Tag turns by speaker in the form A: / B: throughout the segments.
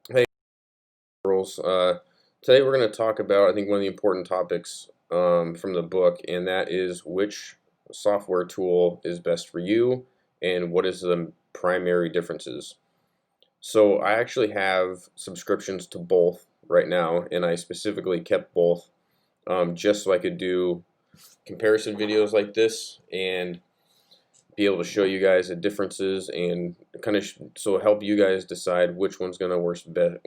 A: Hey, girls. Today we're going to talk about, I think, one of the important topics from the book, and that is which software tool is best for you and what is the primary differences. So I actually have subscriptions to both right now, and I specifically kept both just so I could do comparison videos like this and be able to show you guys the differences and kind of so help you guys decide which one's going to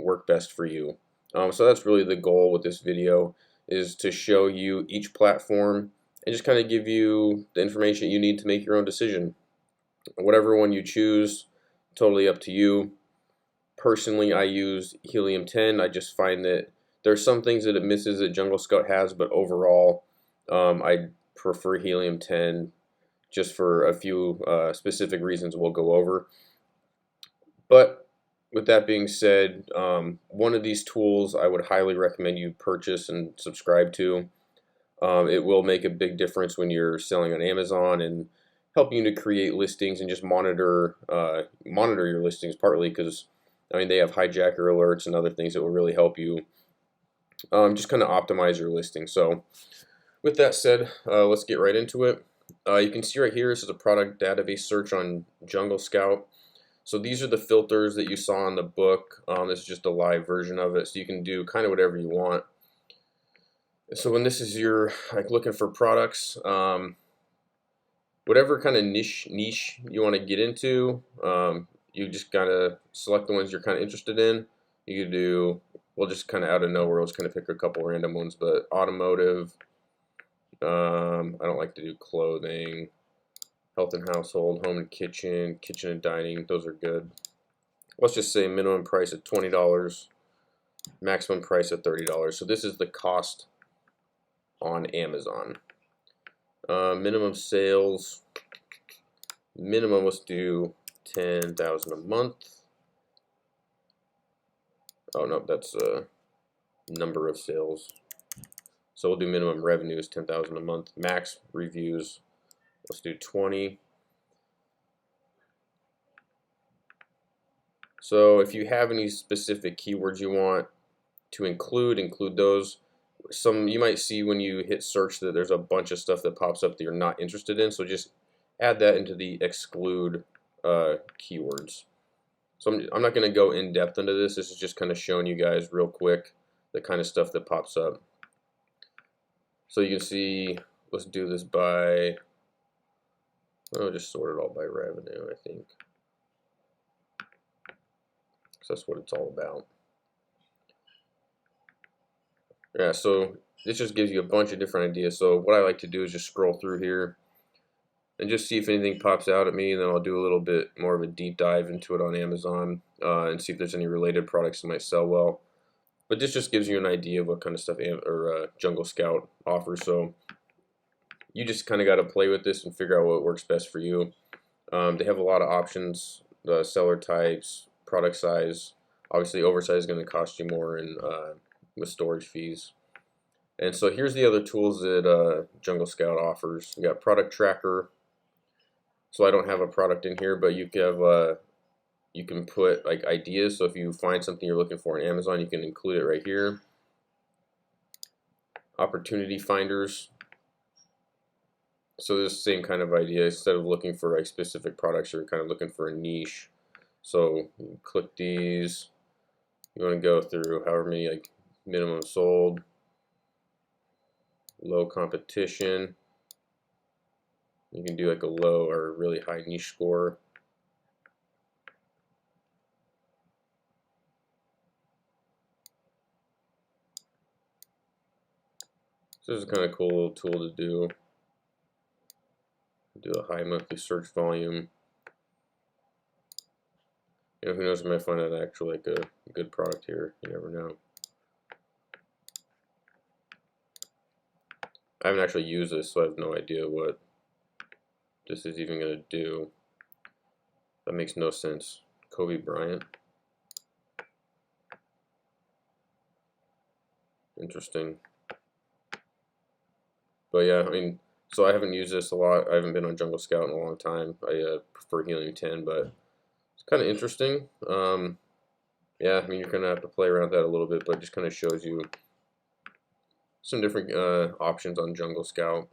A: work best for you. So that's really the goal with this video, is to show you each platform and just kind of give you the information you need to make your own decision. Whatever one you choose, totally up to you. Personally, I use Helium 10. I just find that there's some things that it misses that Jungle Scout has, but overall, I prefer Helium 10 just for a few specific reasons we'll go over. But with that being said, one of these tools I would highly recommend you purchase and subscribe to. It will make a big difference when you're selling on Amazon and helping you to create listings and just monitor your listings, partly because I mean they have hijacker alerts and other things that will really help you just kind of optimize your listing. So with that said, let's get right into it. You can see right here, this is a product database search on Jungle Scout. So these are the filters that you saw in the book. This is just a live version of it, so you can do kind of whatever you want. So when this is your looking for products, whatever kind of niche you want to get into, you just gotta select the ones you're kind of interested in. You could do, well, just kind of out of nowhere, let's kind of pick a couple random ones, but automotive. I don't like to do clothing. Health and household, home and kitchen, kitchen and dining, those are good. Let's just say minimum price at $20, maximum price at $30. So this is the cost on Amazon. Minimum sales, minimum, let's do 10,000 a month. Oh no, that's a number of sales. So we'll do minimum revenue is 10,000 a month. Max reviews, let's do 20. So if you have any specific keywords you want to include those. Some you might see when you hit search that there's a bunch of stuff that pops up that you're not interested in, so just add that into the exclude keywords. So I'm not going to go in depth into this. This is just kind of showing you guys real quick the kind of stuff that pops up. So you can see, let's do this by, I'll just sort it all by revenue, I think. So that's what it's all about. Yeah, so this just gives you a bunch of different ideas. So what I like to do is just scroll through here and just see if anything pops out at me, and then I'll do a little bit more of a deep dive into it on Amazon and see if there's any related products that might sell well. But this just gives you an idea of what kind of stuff Jungle Scout offers. So you just kind of got to play with this and figure out what works best for you. They have a lot of options, seller types, product size. Obviously, oversize is going to cost you more and with storage fees. And so here's the other tools that Jungle Scout offers. You got product tracker. So I don't have a product in here, but you can put like ideas. So if you find something you're looking for on Amazon, you can include it right here. Opportunity finders. So this same kind of idea. Instead of looking for like specific products, you're kind of looking for a niche. So you click these. You want to go through however many like minimum sold, low competition. You can do like a low or really high niche score. So this is kind of cool little tool to do. Do a high monthly search volume. You know, who knows, I might find that actually like a good product here. You never know. I haven't actually used this, so I have no idea what this is even going to do. That makes no sense. Kobe Bryant. Interesting. But yeah, I mean, so I haven't used this a lot. I haven't been on Jungle Scout in a long time. I prefer Helium 10, but it's kind of interesting. Yeah, I mean, you're gonna have to play around with that a little bit, but it just kind of shows you some different options on Jungle Scout.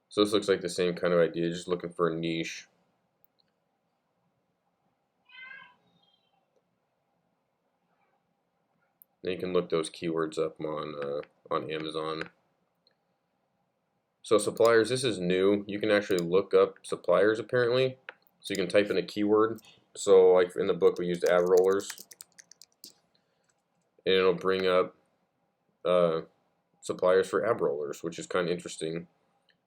A: So this looks like the same kind of idea, just looking for a niche. Then you can look those keywords up on Amazon. So suppliers, this is new. You can actually look up suppliers apparently. So you can type in a keyword. So like in the book we used ad rollers, and it'll bring up suppliers for ab rollers, which is kind of interesting.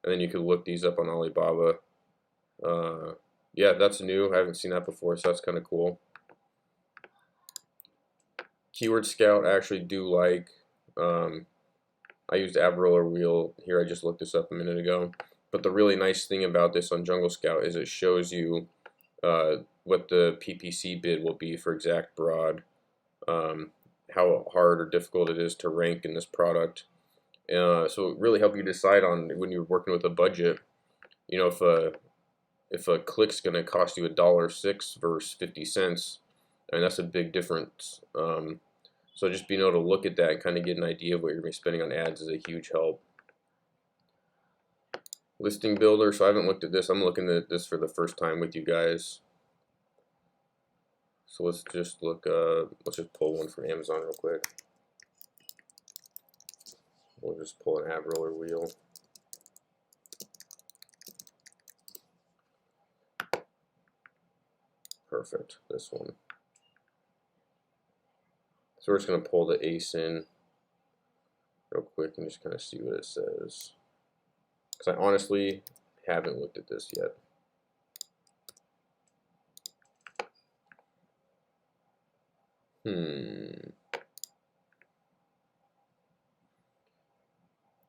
A: And then you can look these up on Alibaba. Yeah, that's new. I haven't seen that before, so that's kind of cool. Keyword Scout, I actually do like. I used ab roller wheel here. I just looked this up a minute ago. But the really nice thing about this on Jungle Scout is it shows you what the PPC bid will be for exact broad, how hard or difficult it is to rank in this product. So it really help you decide on when you're working with a budget. You know, if a click's going to cost you $1.06 versus 50 cents, and that's a big difference. So just being able to look at that and kind of get an idea of what you're going to be spending on ads is a huge help. Listing Builder, so I haven't looked at this. I'm looking at this for the first time with you guys. So let's just look, let's just pull one from Amazon real quick. We'll just pull an ab roller wheel. Perfect, this one. So we're just going to pull the ace in real quick and just kind of see what it says. Because I honestly haven't looked at this yet.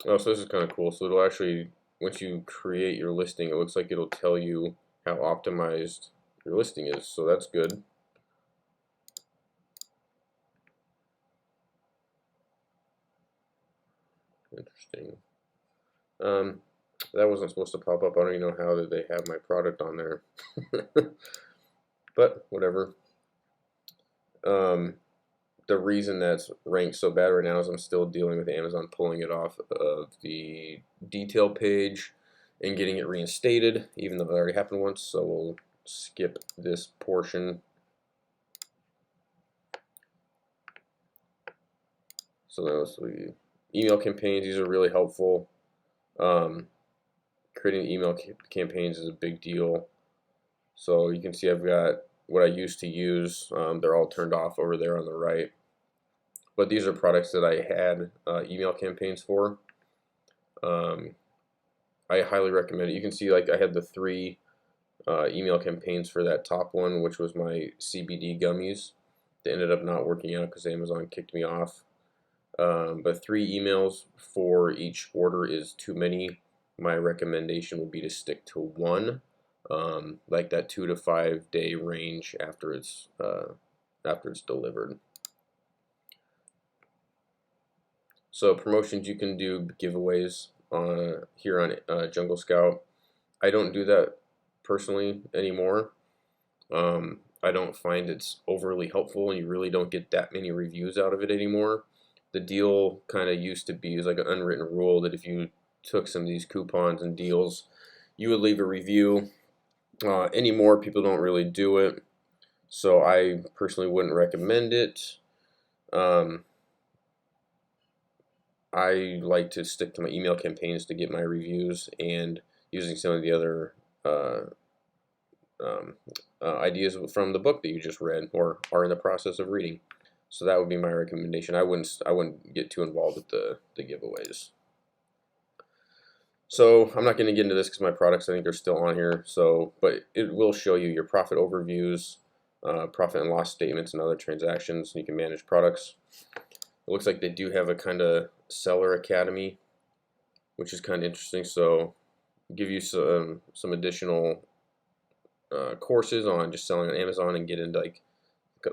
A: Oh, so this is kind of cool. So it'll actually, once you create your listing, it looks like it'll tell you how optimized your listing is. So that's good. Interesting. That wasn't supposed to pop up. I don't even know how that they have my product on there. But whatever. The reason that's ranked so bad right now is I'm still dealing with Amazon pulling it off of the detail page and getting it reinstated, even though it already happened once. So we'll skip this portion. So those email campaigns, these are really helpful. Creating email campaigns is a big deal. So you can see I've got what I used to use. They're all turned off over there on the right. But these are products that I had email campaigns for. I highly recommend it. You can see like I had the 3 email campaigns for that top one, which was my CBD gummies. They ended up not working out because Amazon kicked me off. But 3 emails for each order is too many. My recommendation would be to stick to 1, like that 2 to 5 day range after it's delivered. So promotions, you can do giveaways here on Jungle Scout. I don't do that personally anymore. I don't find it's overly helpful, and you really don't get that many reviews out of it anymore. The deal kind of used to be is like an unwritten rule that if you took some of these coupons and deals, you would leave a review. Anymore, people don't really do it, so I personally wouldn't recommend it. I like to stick to my email campaigns to get my reviews, and using some of the other ideas from the book that you just read or are in the process of reading. So that would be my recommendation. I wouldn't get too involved with the giveaways. So I'm not going to get into this because my products I think are still on here. So, but it will show you your profit overviews, profit and loss statements, and other transactions. And you can manage products. It looks like they do have a kind of seller academy, which is kind of interesting. So, give you some additional courses on just selling on Amazon and get into like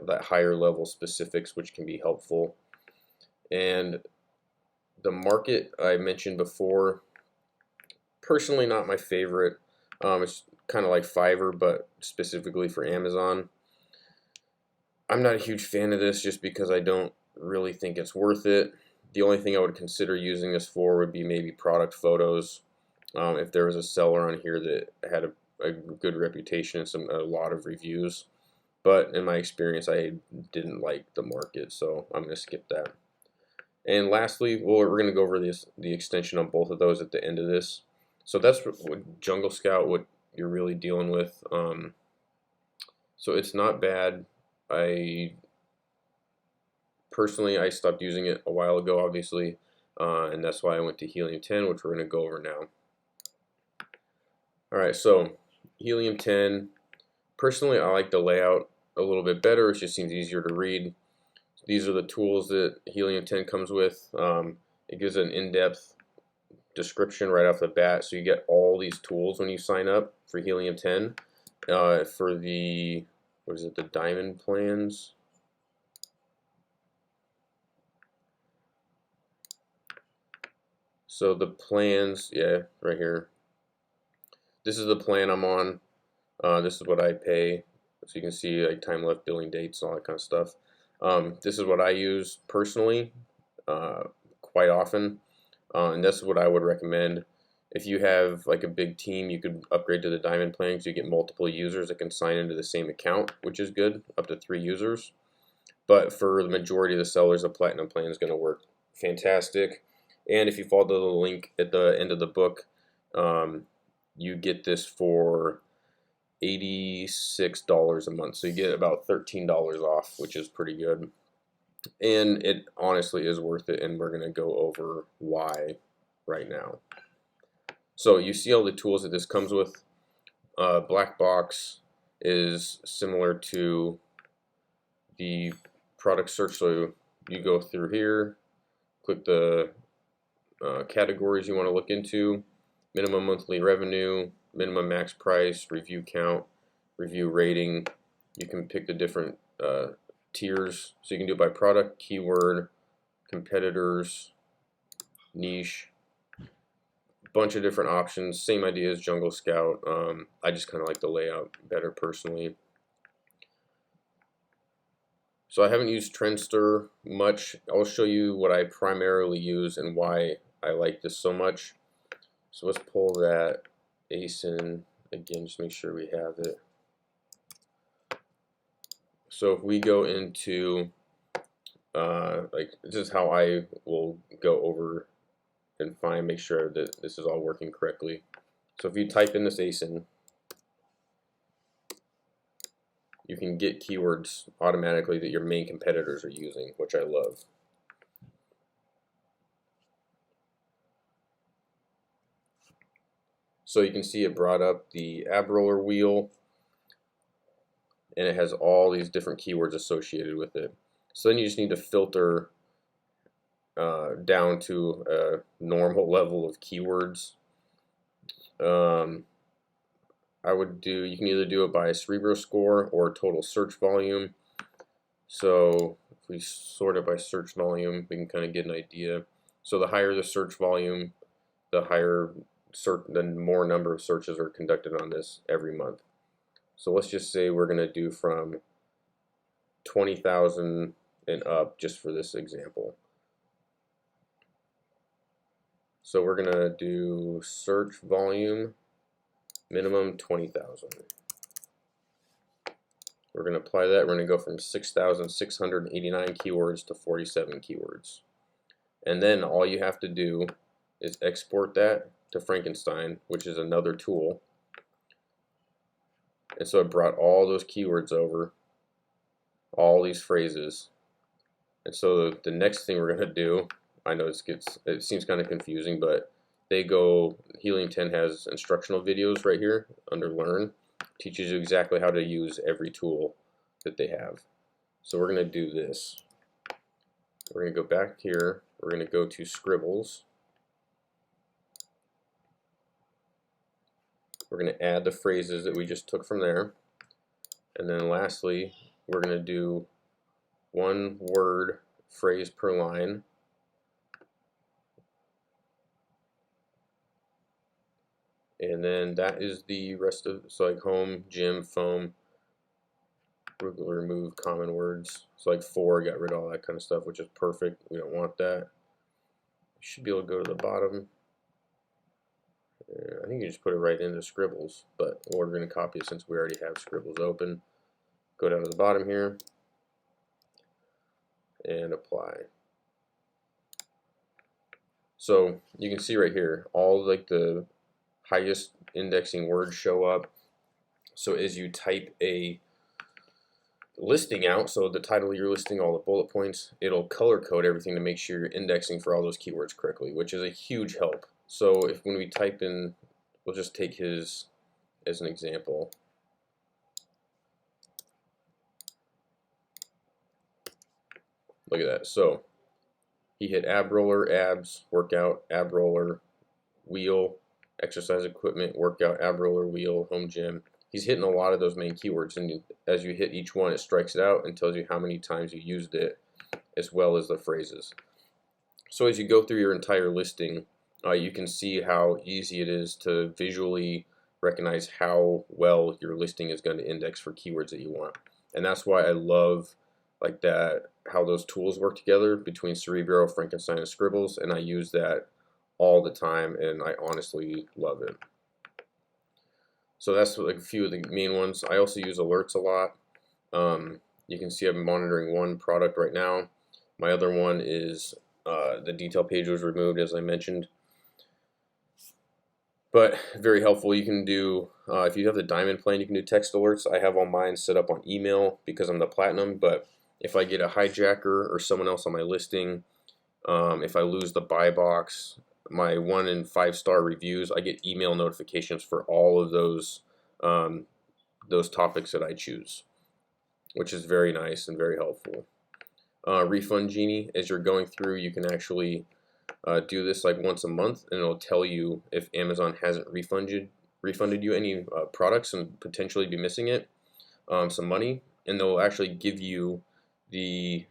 A: that higher level specifics, which can be helpful. And the market I mentioned before, personally not my favorite. It's kind of like Fiverr, but specifically for Amazon. I'm not a huge fan of this just because I don't really think it's worth it. The only thing I would consider using this for would be maybe product photos. If there was a seller on here that had a good reputation and a lot of reviews. But in my experience, I didn't like the market, so I'm going to skip that. And lastly, we're going to go over the extension on both of those at the end of this. So that's what Jungle Scout, what you're really dealing with. So it's not bad. Personally, I stopped using it a while ago, obviously, and that's why I went to Helium 10, which we're going to go over now. All right, so Helium 10. Personally, I like the layout a little bit better. It just seems easier to read. These are the tools that Helium 10 comes with. It gives an in-depth description right off the bat, so you get all these tools when you sign up for Helium 10. For the, what is it, the diamond plans? So the plans, yeah, right here. This is the plan I'm on. This is what I pay. So you can see like time left, billing dates, all that kind of stuff. This is what I use personally quite often, and that's what I would recommend. If you have like a big team, you could upgrade to the diamond plan so you get multiple users that can sign into the same account, which is good, up to 3 users. But for the majority of the sellers, the platinum plan is going to work fantastic. And if you follow the link at the end of the book, you get this for $86 a month. So you get about $13 off, which is pretty good. And it honestly is worth it, and we're going to go over why right now. So you see all the tools that this comes with. Black box is similar to the product search. So you go through here, click the categories you want to look into, minimum monthly revenue, minimum max price, review count, review rating. You can pick the different tiers, so you can do it by product, keyword, competitors, niche, bunch of different options. Same idea as Jungle Scout. I just kind of like the layout better personally. So I haven't used Trendster much. I'll show you what I primarily use and why I like this so much. So let's pull that ASIN again, just make sure we have it. So if we go into, like, this is how I will go over and make sure that this is all working correctly. So if you type in this ASIN, you can get keywords automatically that your main competitors are using, which I love. So you can see it brought up the ab roller wheel, and it has all these different keywords associated with it. So then you just need to filter down to a normal level of keywords. I would do, you can either do it by Cerebro score or total search volume. So if we sort it by search volume, we can kind of get an idea. So the higher the search volume, the more number of searches are conducted on this every month. So let's just say we're going to do from 20,000 and up, just for this example. So we're going to do search volume minimum 20,000. We're going to apply that. We're going to go from 6,689 keywords to 47 keywords. And then all you have to do is export that to Frankenstein, which is another tool. And so it brought all those keywords over, all these phrases. And so the next thing we're going to do, I know it seems kind of confusing, but Helium 10 has instructional videos right here under Learn. Teaches you exactly how to use every tool that they have. So we're going to do this. We're going to go back here. We're going to go to Scribbles. We're going to add the phrases that we just took from there. And then lastly, we're going to do one word phrase per line. And then that is the rest of, so like home, gym, foam. remove common words. So like for, got rid of all that kind of stuff, which is perfect. We don't want that. You should be able to go to the bottom. I think you just put it right into Scribbles, but we're going to copy it since we already have Scribbles open. Go down to the bottom here and apply. So you can see right here, all like the highest indexing words show up. So as you type a listing out, so the title of your listing, all the bullet points, it'll color code everything to make sure you're indexing for all those keywords correctly, which is a huge help. So if when we type in, we'll just take his as an example. Look at that. So he hit ab roller, abs, workout, ab roller, wheel, exercise equipment, workout, ab roller, wheel, home gym. He's hitting a lot of those main keywords, and as you hit each one, it strikes it out and tells you how many times you used it, as well as the phrases. So as you go through your entire listing, you can see how easy it is to visually recognize how well your listing is going to index for keywords that you want. And that's why I love like that, how those tools work together between Cerebro, Frankenstein, and Scribbles, and I use that all the time, and I honestly love it. So that's like a few of the main ones. I also use alerts a lot. You can see I'm monitoring one product right now. My other one is the detail page was removed, as I mentioned. But very helpful. You can do, if you have the diamond plan, you can do text alerts. I have all mine set up on email because I'm the platinum, but if I get a hijacker or someone else on my listing, if I lose the buy box, my 1 and 5 star reviews, I get email notifications for all of those topics that I choose, which is very nice and very helpful. Refund Genie, as you're going through, you can actually do this like once a month, and it'll tell you if Amazon hasn't refunded you any products and potentially be missing it, some money, and they'll actually give you the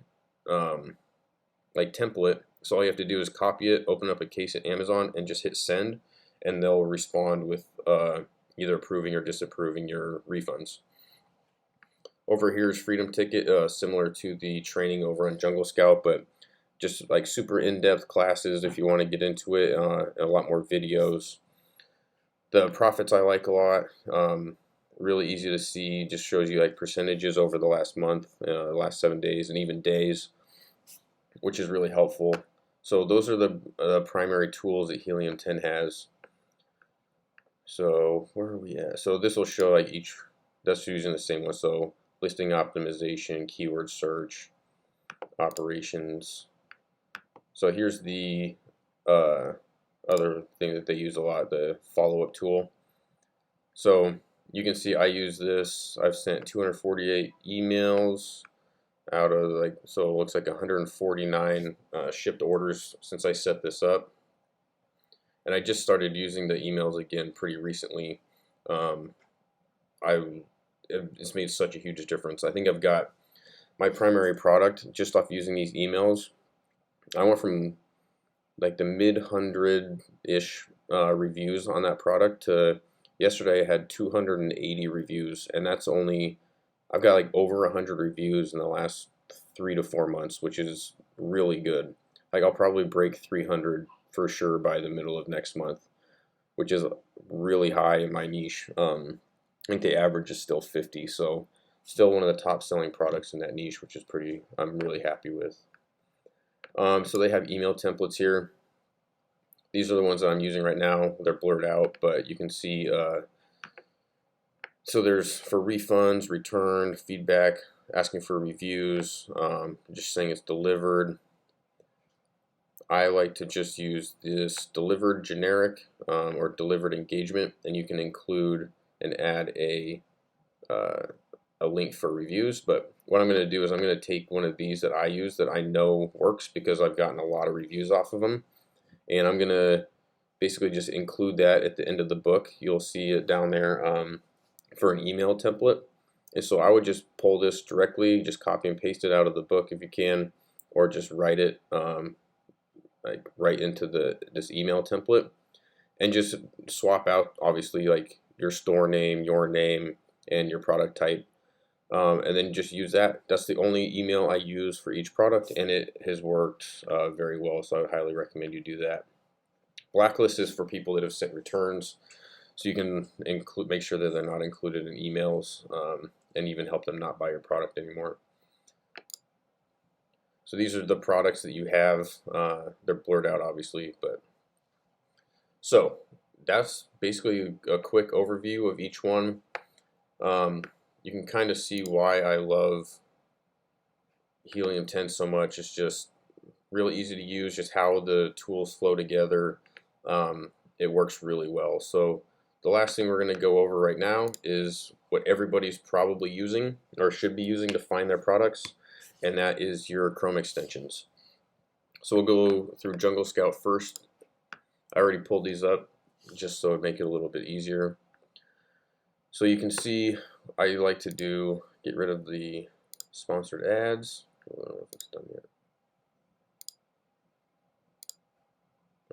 A: like template. So all you have to do is copy it, open up a case at Amazon, and just hit send, and they'll respond with either approving or disapproving your refunds. Over here is Freedom Ticket, similar to the training over on Jungle Scout, but just like super in-depth classes if you want to get into it, and a lot more videos. The profits I like a lot. Really easy to see, just shows you like percentages over the last month, last 7 days, and even days, which is really helpful. So those are the primary tools that Helium 10 has. So where are we at? So this will show like each, that's using the same one. So listing optimization, keyword search, operations. So here's the other thing that they use a lot, the follow-up tool. So you can see I use this. I've sent 248 emails out of like, so it looks like 149 shipped orders since I set this up. And I just started using the emails again pretty recently. It's made such a huge difference. I think I've got my primary product just off using these emails. I went from like the mid-100-ish reviews on that product to yesterday I had 280 reviews, and that's only, I've got like over 100 reviews in the last 3 to 4 months, which is really good. Like I'll probably break 300 for sure by the middle of next month, which is really high in my niche. I think the average is still 50, so still one of the top selling products in that niche, which is pretty, I'm really happy with. So they have email templates here. These are the ones that I'm using right now. They're blurred out, but you can see, so there's for refunds, return, feedback, asking for reviews, just saying it's delivered. I like to just use this delivered generic or delivered engagement, and you can include and add a link for reviews. But what I'm going to do is I'm going to take one of these that I use that I know works because I've gotten a lot of reviews off of them, and I'm going to basically just include that at the end of the book. You'll see it down there for an email template. And so I would just pull this directly, just copy and paste it out of the book if you can, or just write it like right into this email template, and just swap out obviously like your store name, your name, and your product type. and then just use that. That's the only email I use for each product, and it has worked very well, so I would highly recommend you do that. Blacklist is for people that have sent returns, so you can make sure that they're not included in emails, and even help them not buy your product anymore. So these are the products that you have. They're blurred out, obviously, but so that's basically a quick overview of each one. You can kind of see why I love Helium 10 so much. It's just really easy to use, just how the tools flow together. It works really well. So the last thing we're going to go over right now is what everybody's probably using or should be using to find their products, and that is your Chrome extensions. So we'll go through Jungle Scout first. I already pulled these up just so it make it a little bit easier. So you can see I like to get rid of the sponsored ads. I don't know if it's done yet.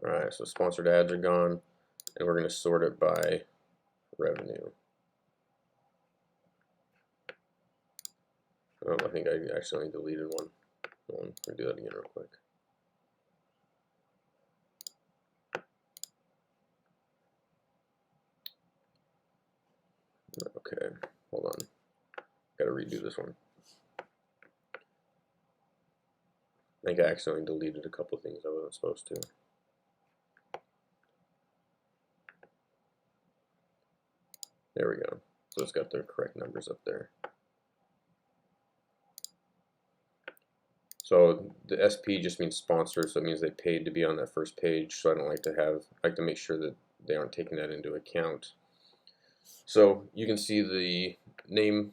A: Alright, so sponsored ads are gone, and we're going to sort it by revenue. Oh, I think I accidentally deleted one. Hold on, let me do that again real quick. Okay, hold on. Gotta redo this one. I think I accidentally deleted a couple things I wasn't supposed to. There we go. So it's got the correct numbers up there. So the SP just means sponsor, so it means they paid to be on that first page. So I like to make sure that they aren't taking that into account. So you can see the name,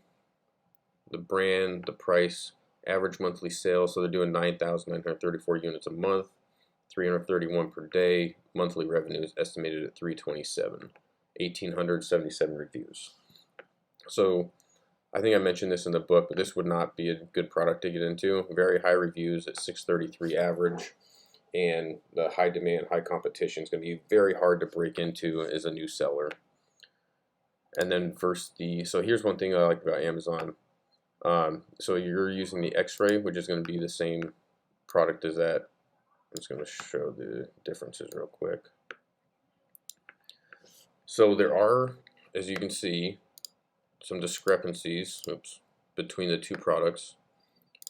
A: the brand, the price, average monthly sales. So they're doing 9,934 units a month, 331 per day. Monthly revenue is estimated at 327, 1,877 reviews. So I think I mentioned this in the book, but this would not be a good product to get into. Very high reviews at 633 average, and the high demand, high competition is going to be very hard to break into as a new seller. And then so here's one thing I like about Amazon. So you're using the X-ray, which is going to be the same product as that. I'm just going to show the differences real quick. So there are, as you can see, some discrepancies between the two products.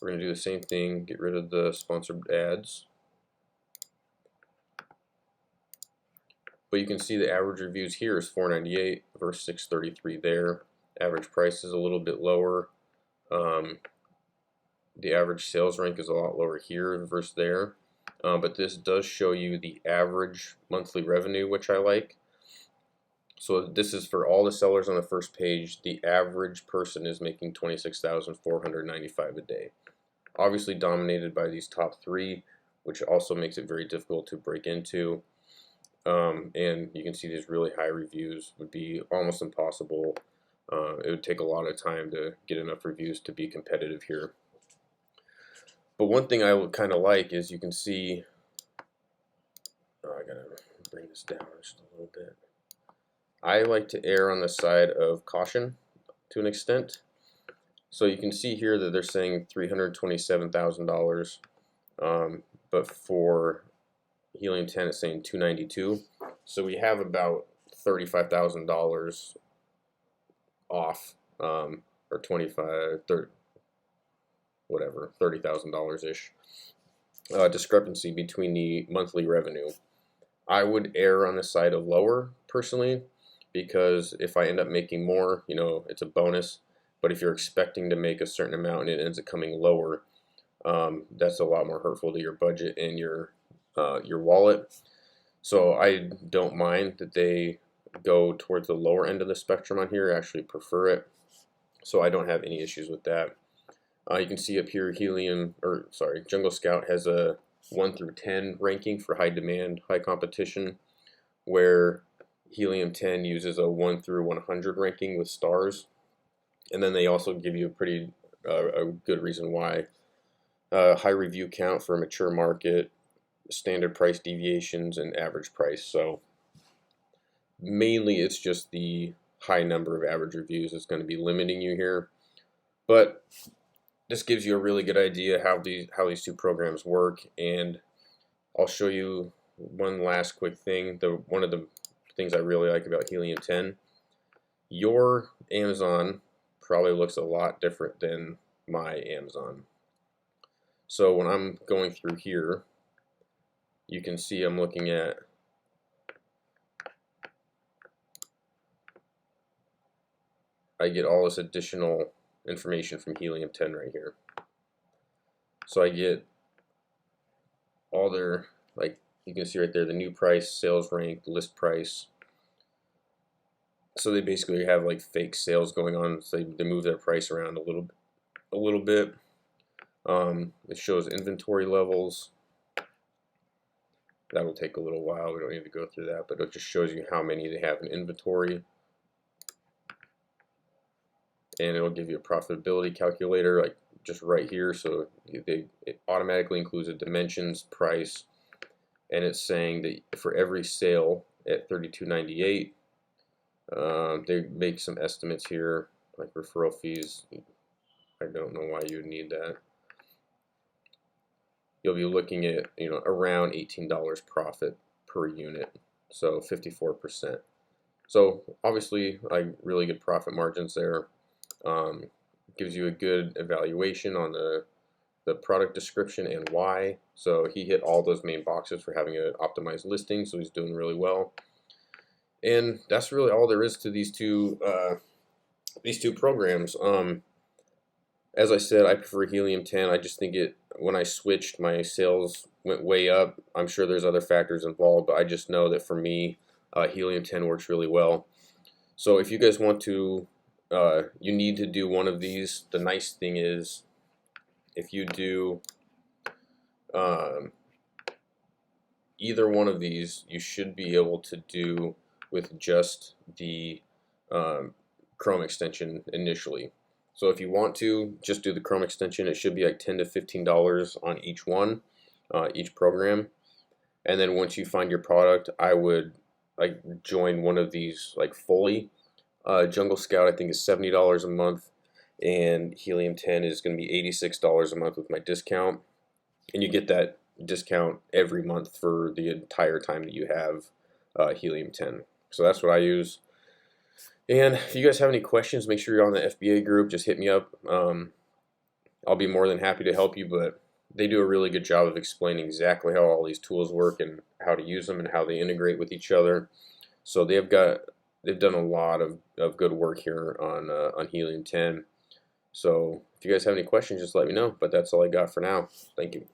A: We're going to do the same thing, get rid of the sponsored ads. But you can see the average reviews here is 498 versus 633 there. Average price is a little bit lower. The average sales rank is a lot lower here versus there. But this does show you the average monthly revenue, which I like. So this is for all the sellers on the first page. The average person is making $26,495 a day. Obviously dominated by these top three, which also makes it very difficult to break into. And you can see these really high reviews would be almost impossible. It would take a lot of time to get enough reviews to be competitive here. But one thing I would kind of like is you can see, I gotta bring this down just a little bit. I like to err on the side of caution to an extent. So you can see here that they're saying $327,000, but for Helium 10 it's saying $292. So we have about $35,000 off, or 25, 30, whatever, $30,000 ish discrepancy between the monthly revenue. I would err on the side of lower personally, because if I end up making more, you know, it's a bonus. But if you're expecting to make a certain amount and it ends up coming lower, that's a lot more hurtful to your budget and your wallet. So I don't mind that they go towards the lower end of the spectrum on here. I actually prefer it. So I don't have any issues with that. You can see up here Jungle Scout has a 1 through 10 ranking for high demand, high competition, where Helium 10 uses a 1 through 100 ranking with stars. And then they also give you a good reason why. High review count for a mature market, standard price deviations, and average price. So mainly it's just the high number of average reviews that's going to be limiting you here. But this gives you a really good idea how these two programs work, and I'll show you one last quick thing. One of the things I really like about Helium 10, your Amazon probably looks a lot different than my Amazon. So when I'm going through here, you can see I'm looking at I get all this additional information from Helium 10 right here. So I get all their, like you can see right there, the new price, sales rank, list price. So they basically have like fake sales going on. So they move their price around a little bit. It shows inventory levels. That will take a little while. We don't need to go through that, but it just shows you how many they have in inventory. And it'll give you a profitability calculator, like just right here. So it automatically includes the dimensions, price, and it's saying that for every sale at $32.98, they make some estimates here, like referral fees. I don't know why you would need that. You'll be looking at around $18 profit per unit, so 54%. So obviously, like really good profit margins there. Gives you a good evaluation on the product description and why. So he hit all those main boxes for having an optimized listing, so he's doing really well. And that's really all there is to these two programs. As I said, I prefer Helium 10. I just think when I switched, my sales went way up. I'm sure there's other factors involved, but I just know that for me, Helium 10 works really well. So if you guys want to, you need to do one of these. The nice thing is, if you do either one of these, you should be able to do with just the Chrome extension initially. So if you want to just do the Chrome extension, it should be like $10 to $15 on each one, each program. And then once you find your product, I would like join one of these like fully. Jungle Scout I think is $70 a month, and Helium 10 is going to be $86 a month with my discount. And you get that discount every month for the entire time that you have Helium 10. So that's what I use. And if you guys have any questions, make sure you're on the FBA group. Just hit me up. I'll be more than happy to help you, but they do a really good job of explaining exactly how all these tools work and how to use them and how they integrate with each other. So they've done a lot of good work here on Helium 10. So if you guys have any questions, just let me know. But that's all I got for now. Thank you.